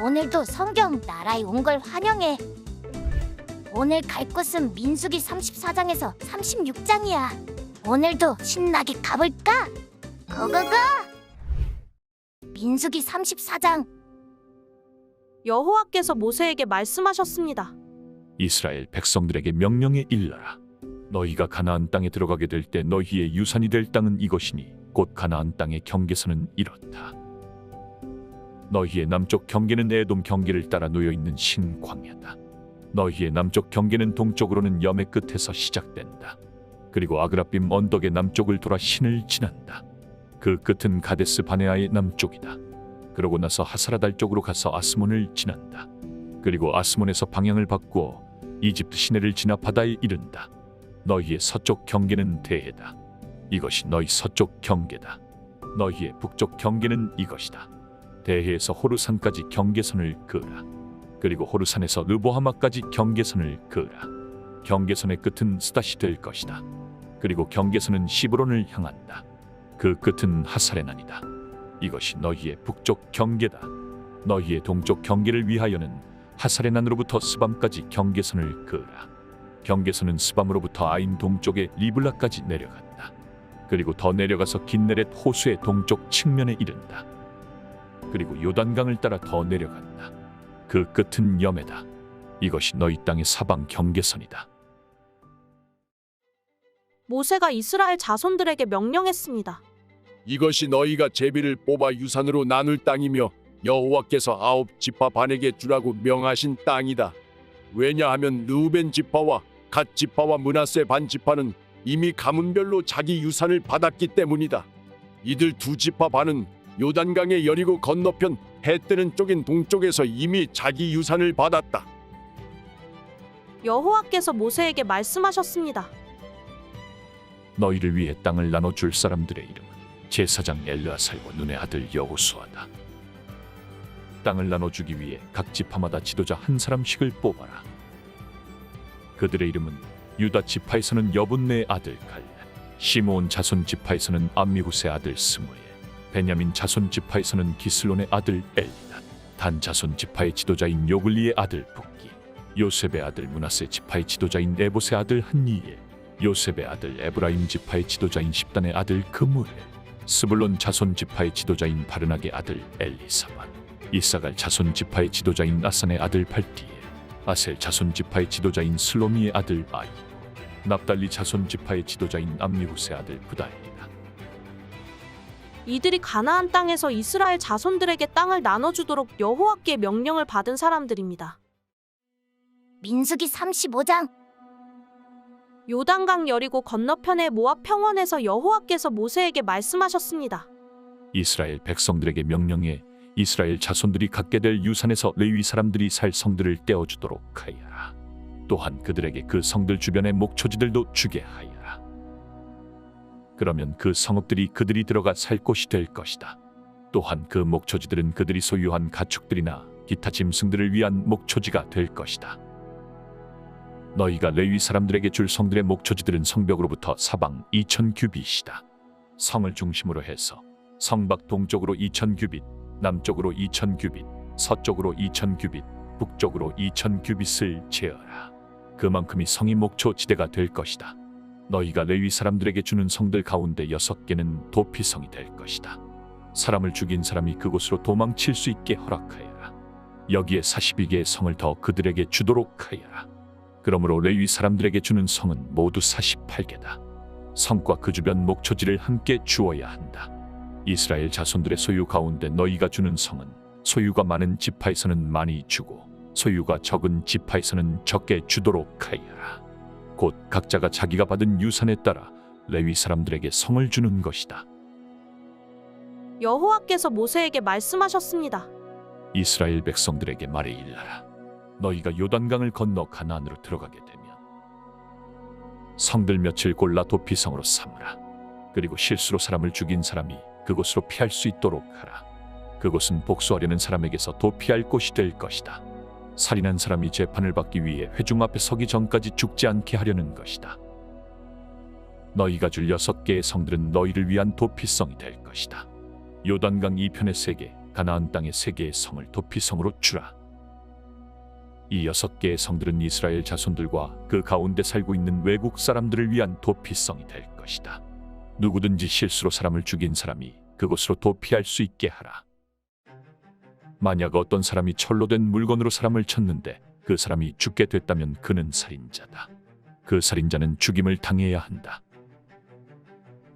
오늘도 성경 나라에 온 걸 환영해. 오늘 갈 곳은 민수기 34장에서 36장이야. 오늘도 신나게 가볼까? 고고고! 민수기 34장. 여호와께서 모세에게 말씀하셨습니다. 이스라엘 백성들에게 명령해 일러라. 너희가 가나안 땅에 들어가게 될 때 너희의 유산이 될 땅은 이것이니 곧 가나안 땅의 경계선은 이렇다. 너희의 남쪽 경계는 에돔 경계를 따라 놓여있는 신광야다. 너희의 남쪽 경계는 동쪽으로는 염의 끝에서 시작된다. 그리고 아그라빔 언덕의 남쪽을 돌아 신을 지난다. 그 끝은 가데스 바네아의 남쪽이다. 그러고 나서 하사라달 쪽으로 가서 아스몬을 지난다. 그리고 아스몬에서 방향을 바꾸어 이집트 시내를 지나 바다에 이른다. 너희의 서쪽 경계는 대해다. 이것이 너희 서쪽 경계다. 너희의 북쪽 경계는 이것이다. 대해에서 호르산까지 경계선을 그으라. 그리고 호르산에서 르보하마까지 경계선을 그으라. 경계선의 끝은 스닷이 될 것이다. 그리고 경계선은 시브론을 향한다. 그 끝은 하사레난이다. 이것이 너희의 북쪽 경계다. 너희의 동쪽 경계를 위하여는 하사레난으로부터 스밤까지 경계선을 그으라. 경계선은 스밤으로부터 아인 동쪽의 리블라까지 내려간다. 그리고 더 내려가서 긴네렛 호수의 동쪽 측면에 이른다. 그리고 요단강을 따라 더 내려간다. 그 끝은 염해다. 이것이 너희 땅의 사방 경계선이다. 모세가 이스라엘 자손들에게 명령했습니다. 이것이 너희가 제비를 뽑아 유산으로 나눌 땅이며 여호와께서 9지파 반에게 주라고 명하신 땅이다. 왜냐하면 르우벤 지파와 갓 지파와 므낫세 반 지파는 이미 가문별로 자기 유산을 받았기 때문이다. 이들 2지파 반은 요단강의 여리고 건너편 해 뜨는 쪽인 동쪽에서 이미 자기 유산을 받았다. 여호와께서 모세에게 말씀하셨습니다. 너희를 위해 땅을 나눠줄 사람들의 이름은 제사장 엘르아살과 눈의 아들 여호수아다. 땅을 나눠주기 위해 각 지파마다 지도자 한 사람씩을 뽑아라. 그들의 이름은 유다 지파에서는 여분네의 아들 갈렙, 시므온 자손 지파에서는 암미후스의 아들 스무엘, 베냐민 자손 지파에서는 기슬론의 아들 엘리단, 단 자손 지파의 지도자인 요글리의 아들 북기, 요셉의 아들 므낫세 지파의 지도자인 에봇의 아들 한니엘, 요셉의 아들 에브라임 지파의 지도자인 십단의 아들 그무엘, 스불론 자손 지파의 지도자인 바르낙의 아들 엘리사만, 이사갈 자손 지파의 지도자인 아산의 아들 발디엘, 아셀 자손 지파의 지도자인 슬로미의 아들 아이, 납달리 자손 지파의 지도자인 암미후스의 아들 부다엘이다. 이들이 가나안 땅에서 이스라엘 자손들에게 땅을 나눠주도록 여호와께 명령을 받은 사람들입니다. 민수기 35장. 요단강 여리고 건너편의 모압 평원에서 여호와께서 모세에게 말씀하셨습니다. 이스라엘 백성들에게 명령해 이스라엘 자손들이 갖게 될 유산에서 레위 사람들이 살 성들을 떼어주도록 하여라. 또한 그들에게 그 성들 주변의 목초지들도 주게 하여라. 그러면 그 성읍들이 그들이 들어가 살 곳이 될 것이다. 또한 그 목초지들은 그들이 소유한 가축들이나 기타 짐승들을 위한 목초지가 될 것이다. 너희가 레위 사람들에게 줄 성들의 목초지들은 성벽으로부터 사방 2000규빗이다. 성을 중심으로 해서 성밖 동쪽으로 2000규빗, 남쪽으로 2000규빗, 서쪽으로 2000규빗, 북쪽으로 2000규빗을 재어라. 그만큼이 성이 목초지대가 될 것이다. 너희가 레위 사람들에게 주는 성들 가운데 6개는 도피성이 될 것이다. 사람을 죽인 사람이 그곳으로 도망칠 수 있게 허락하여라. 여기에 42개의 성을 더 그들에게 주도록 하여라. 그러므로 레위 사람들에게 주는 성은 모두 48개다. 성과 그 주변 목초지를 함께 주어야 한다. 이스라엘 자손들의 소유 가운데 너희가 주는 성은 소유가 많은 지파에서는 많이 주고 소유가 적은 지파에서는 적게 주도록 하여라. 곧 각자가 자기가 받은 유산에 따라 레위 사람들에게 성을 주는 것이다. 여호와께서 모세에게 말씀하셨습니다. 이스라엘 백성들에게 말해 일러라. 너희가 요단강을 건너 가나안으로 들어가게 되면 성들 몇을 골라 도피성으로 삼으라. 그리고 실수로 사람을 죽인 사람이 그곳으로 피할 수 있도록 하라. 그곳은 복수하려는 사람에게서 도피할 곳이 될 것이다. 살인한 사람이 재판을 받기 위해 회중 앞에 서기 전까지 죽지 않게 하려는 것이다. 너희가 줄 6개의 성들은 너희를 위한 도피성이 될 것이다. 요단강 이편의 3개, 가나안 땅의 3개의 성을 도피성으로 주라. 이 6개의 성들은 이스라엘 자손들과 그 가운데 살고 있는 외국 사람들을 위한 도피성이 될 것이다. 누구든지 실수로 사람을 죽인 사람이 그곳으로 도피할 수 있게 하라. 만약 어떤 사람이 철로 된 물건으로 사람을 쳤는데 그 사람이 죽게 됐다면 그는 살인자다. 그 살인자는 죽임을 당해야 한다.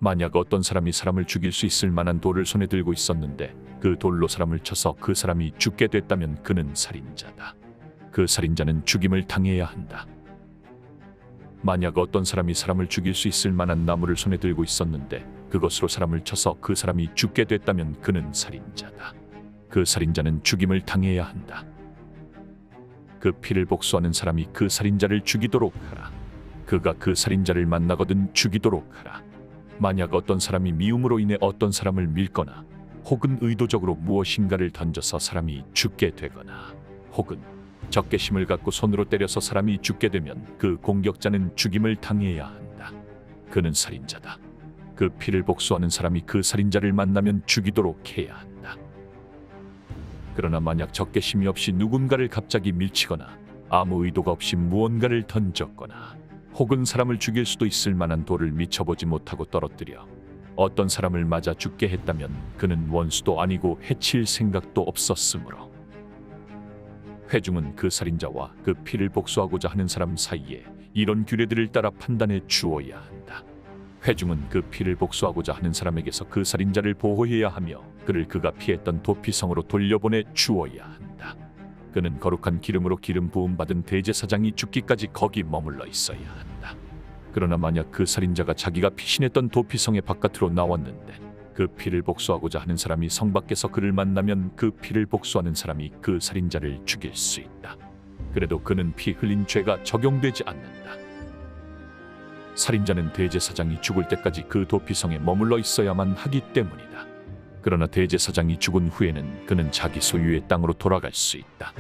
만약 어떤 사람이 사람을 죽일 수 있을 만한 돌을 손에 들고 있었는데 그 돌로 사람을 쳐서 그 사람이 죽게 됐다면 그는 살인자다. 그 살인자는 죽임을 당해야 한다. 만약 어떤 사람이 사람을 죽일 수 있을 만한 나무를 손에 들고 있었는데 그것으로 사람을 쳐서 그 사람이 죽게 됐다면 그는 살인자다. 그 살인자는 죽임을 당해야 한다. 그 피를 복수하는 사람이 그 살인자를 죽이도록 하라. 그가 그 살인자를 만나거든 죽이도록 하라. 만약 어떤 사람이 미움으로 인해 어떤 사람을 밀거나 혹은 의도적으로 무엇인가를 던져서 사람이 죽게 되거나 혹은 적개심을 갖고 손으로 때려서 사람이 죽게 되면 그 공격자는 죽임을 당해야 한다. 그는 살인자다. 그 피를 복수하는 사람이 그 살인자를 만나면 죽이도록 해야 한다. 그러나 만약 적개심이 없이 누군가를 갑자기 밀치거나 아무 의도가 없이 무언가를 던졌거나 혹은 사람을 죽일 수도 있을 만한 돌을 미쳐보지 못하고 떨어뜨려 어떤 사람을 맞아 죽게 했다면 그는 원수도 아니고 해칠 생각도 없었으므로 회중은 그 살인자와 그 피를 복수하고자 하는 사람 사이에 이런 규례들을 따라 판단해 주어야 한다. 회중은 그 피를 복수하고자 하는 사람에게서 그 살인자를 보호해야 하며 그를 그가 피했던 도피성으로 돌려보내 주어야 한다. 그는 거룩한 기름으로 기름 부음 받은 대제사장이 죽기까지 거기 머물러 있어야 한다. 그러나 만약 그 살인자가 자기가 피신했던 도피성의 바깥으로 나왔는데 그 피를 복수하고자 하는 사람이 성 밖에서 그를 만나면 그 피를 복수하는 사람이 그 살인자를 죽일 수 있다. 그래도 그는 피 흘린 죄가 적용되지 않는다. 살인자는 대제사장이 죽을 때까지 그 도피성에 머물러 있어야만 하기 때문이다. 그러나 대제사장이 죽은 후에는 그는 자기 소유의 땅으로 돌아갈 수 있다.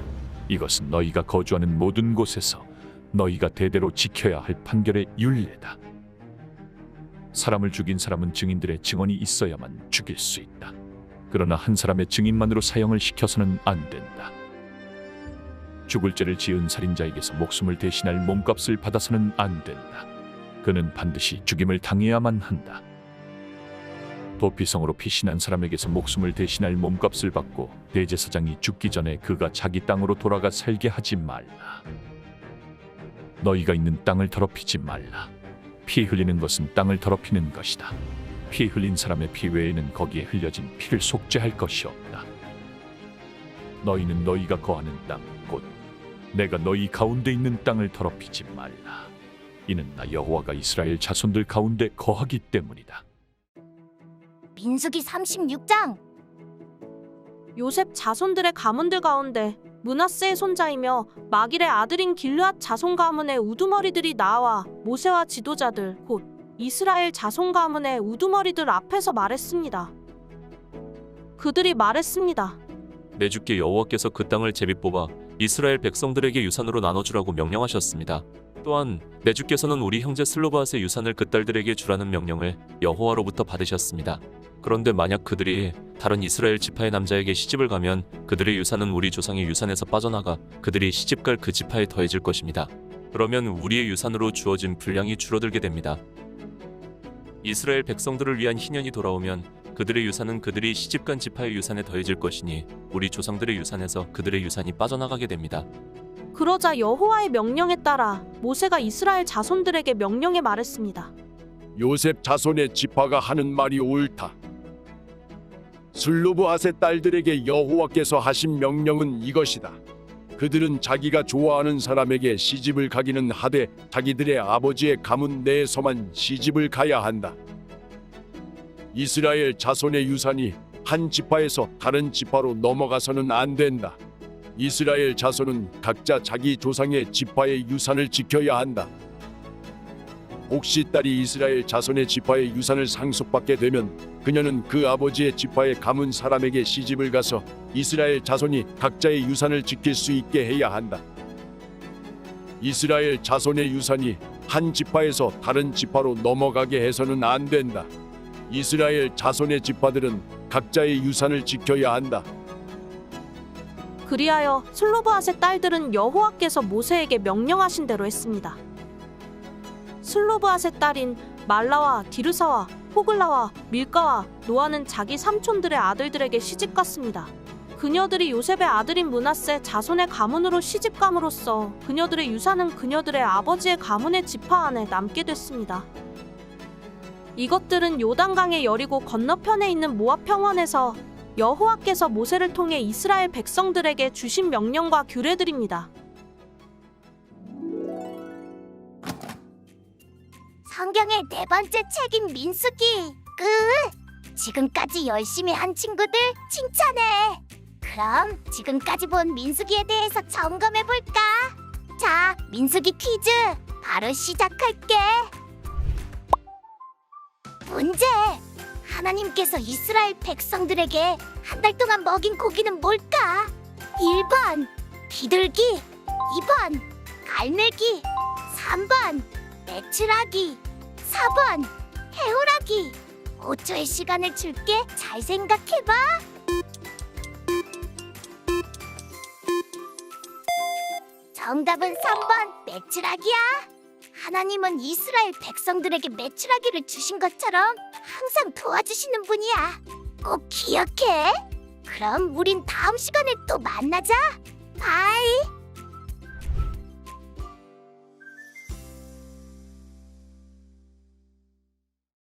이것은 너희가 거주하는 모든 곳에서 너희가 대대로 지켜야 할 판결의 율례다. 사람을 죽인 사람은 증인들의 증언이 있어야만 죽일 수 있다. 그러나 한 사람의 증인만으로 사형을 시켜서는 안 된다. 죽을 죄를 지은 살인자에게서 목숨을 대신할 몸값을 받아서는 안 된다. 그는 반드시 죽임을 당해야만 한다. 도피성으로 피신한 사람에게서 목숨을 대신할 몸값을 받고 대제사장이 죽기 전에 그가 자기 땅으로 돌아가 살게 하지 말라. 너희가 있는 땅을 더럽히지 말라. 피 흘리는 것은 땅을 더럽히는 것이다. 피 흘린 사람의 피 외에는 거기에 흘려진 피를 속죄할 것이 없다. 너희는 너희가 거하는 땅, 곧 내가 너희 가운데 있는 땅을 더럽히지 말라. 이는 나 여호와가 이스라엘 자손들 가운데 거하기 때문이다. 민수기 36장. 요셉 자손들의 가문들 가운데 므낫세의 손자이며 마길의 아들인 길르앗 자손 가문의 우두머리들이 나와 모세와 지도자들 곧 이스라엘 자손 가문의 우두머리들 앞에서 말했습니다. 그들이 말했습니다. 내 주께 여호와께서 그 땅을 제비 뽑아 이스라엘 백성들에게 유산으로 나눠주라고 명령하셨습니다. 또한 내 주께서는 우리 형제 슬로바앗의 유산을 그 딸들에게 주라는 명령을 여호와로부터 받으셨습니다. 그런데 만약 그들이 다른 이스라엘 지파의 남자에게 시집을 가면 그들의 유산은 우리 조상의 유산에서 빠져나가 그들이 시집갈 그 지파에 더해질 것입니다. 그러면 우리의 유산으로 주어진 분량이 줄어들게 됩니다. 이스라엘 백성들을 위한 희년이 돌아오면 그들의 유산은 그들이 시집간 지파의 유산에 더해질 것이니 우리 조상들의 유산에서 그들의 유산이 빠져나가게 됩니다. 그러자 여호와의 명령에 따라 모세가 이스라엘 자손들에게 명령해 말했습니다. 요셉 자손의 지파가 하는 말이 옳다. 슬로브앗의 딸들에게 여호와께서 하신 명령은 이것이다. 그들은 자기가 좋아하는 사람에게 시집을 가기는 하되 자기들의 아버지의 가문 내에서만 시집을 가야 한다. 이스라엘 자손의 유산이 한 지파에서 다른 지파로 넘어가서는 안 된다. 이스라엘 자손은 각자 자기 조상의 지파의 유산을 지켜야 한다. 혹시 딸이 이스라엘 자손의 지파의 유산을 상속받게 되면 그녀는 그 아버지의 지파의 가문 사람에게 시집을 가서 이스라엘 자손이 각자의 유산을 지킬 수 있게 해야 한다. 이스라엘 자손의 유산이 한 지파에서 다른 지파로 넘어가게 해서는 안 된다. 이스라엘 자손의 지파들은 각자의 유산을 지켜야 한다. 그리하여 슬로브앗의 딸들은 여호와께서 모세에게 명령하신 대로 했습니다. 슬로브앗의 딸인 말라와 디르사와 호글라와 밀가와 노아는 자기 삼촌들의 아들들에게 시집갔습니다. 그녀들이 요셉의 아들인 므낫세 자손의 가문으로 시집감으로써 그녀들의 유산은 그녀들의 아버지의 가문의 지파 안에 남게 됐습니다. 이것들은 요단강의 여리고 건너편에 있는 모압 평원에서 여호와께서 모세를 통해 이스라엘 백성들에게 주신 명령과 규례들입니다. 성경의 네 번째 책인 민수기 끝! 지금까지 열심히 한 친구들 칭찬해. 그럼 지금까지 본 민수기에 대해서 점검해볼까? 자, 민수기 퀴즈 바로 시작할게. 문제! 하나님께서 이스라엘 백성들에게 한 달 동안 먹인 고기는 뭘까? 1번 비둘기, 2번 갈매기, 3번 메추라기, 4번 해오라기. 5초의 시간을 줄게. 잘 생각해봐. 정답은 3번 메추라기야. 하나님은 이스라엘 백성들에게 메추라기를 주신 것처럼 항상 도와주시는 분이야. 꼭 기억해. 그럼 우린 다음 시간에 또 만나자. 바이.